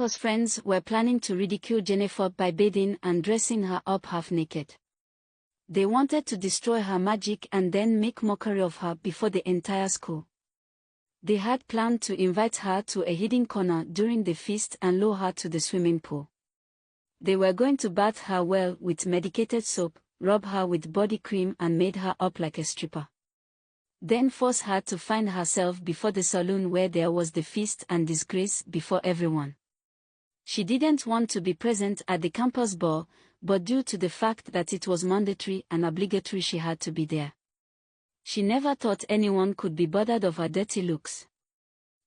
Jennifer's friends were planning to ridicule Jennifer by bathing and dressing her up half naked. They wanted to destroy her magic and then make mockery of her before the entire school. They had planned to invite her to a hidden corner during the feast and lure her to the swimming pool. They were going to bath her well with medicated soap, rub her with body cream and made her up like a stripper. Then force her to find herself before the saloon where there was the feast and disgrace before everyone. She didn't want to be present at the campus ball, but due to the fact that it was mandatory and obligatory she had to be there. She never thought anyone could be bothered of her dirty looks.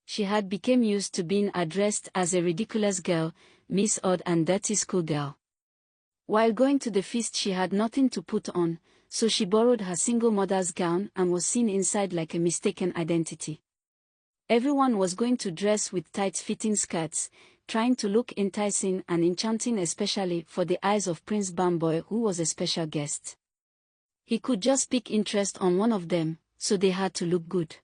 She had become used to being addressed as a ridiculous girl, Miss Odd and dirty schoolgirl. While going to the feast she had nothing to put on, so she borrowed her single mother's gown and was seen inside like a mistaken identity. Everyone was going to dress with tight-fitting skirts, trying to look enticing and enchanting, especially for the eyes of Prince Bamboy, who was a special guest. He could just pick interest on one of them, so they had to look good.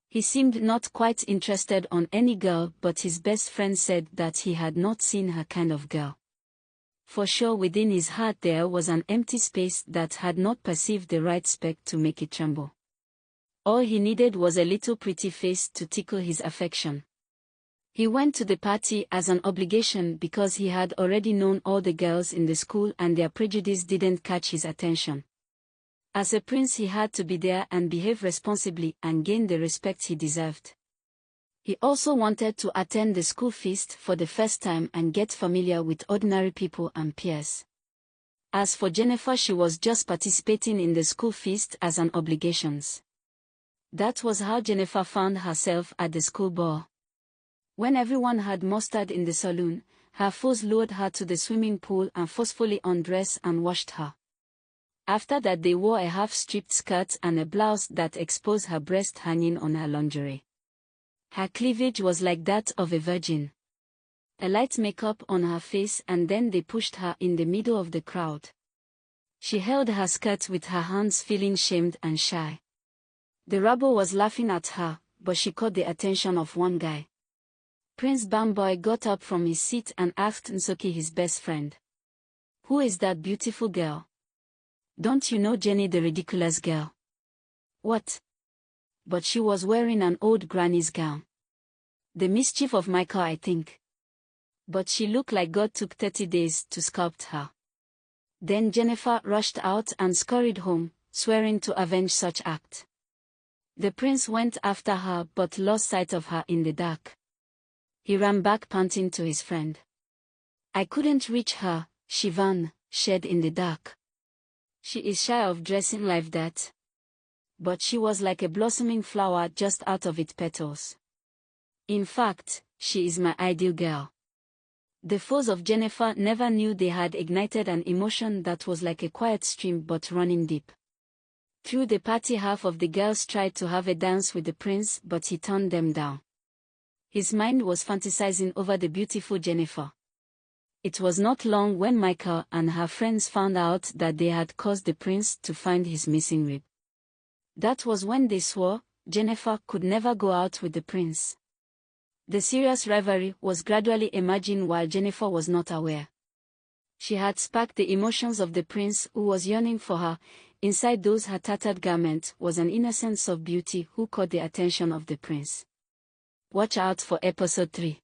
He seemed not quite interested on any girl, but his best friend said that he had not seen her kind of girl. For sure within his heart there was an empty space that had not perceived the right speck to make it tremble. All he needed was a little pretty face to tickle his affection. He went to the party as an obligation because he had already known all the girls in the school and their prejudice didn't catch his attention. As a prince he had to be there and behave responsibly and gain the respect he deserved. He also wanted to attend the school feast for the first time and get familiar with ordinary people and peers. As for Jennifer, she was just participating in the school feast as an obligation. That was how Jennifer found herself at the school ball. When everyone had mustered in the saloon, her foes lured her to the swimming pool and forcefully undressed and washed her. After that they wore a half-stripped skirt and a blouse that exposed her breast hanging on her lingerie. Her cleavage was like that of a virgin. A light makeup on her face and then they pushed her in the middle of the crowd. She held her skirt with her hands feeling shamed and shy. The rabble was laughing at her, but she caught the attention of one guy. Prince Bamboy got up from his seat and asked Nsoki, his best friend. "Who is that beautiful girl? Don't you know Jenny the ridiculous girl?" "What? But she was wearing an old granny's gown." "The mischief of Michael, I think. But she looked like God took 30 days to sculpt her." Then Jennifer rushed out and scurried home, swearing to avenge such act. The prince went after her but lost sight of her in the dark. He ran back panting to his friend. "I couldn't reach her," Shivan said in the dark. "She is shy of dressing like that. But she was like a blossoming flower just out of its petals. In fact, she is my ideal girl." The foes of Jennifer never knew they had ignited an emotion that was like a quiet stream but running deep. Through the party half of the girls tried to have a dance with the prince but he turned them down. His mind was fantasizing over the beautiful Jennifer. It was not long when Michael and her friends found out that they had caused the prince to find his missing rib. That was when they swore Jennifer could never go out with the prince. The serious rivalry was gradually emerging while Jennifer was not aware. She had sparked the emotions of the prince who was yearning for her. Inside those her tattered garments was an innocence of beauty who caught the attention of the prince. Watch out for episode 3.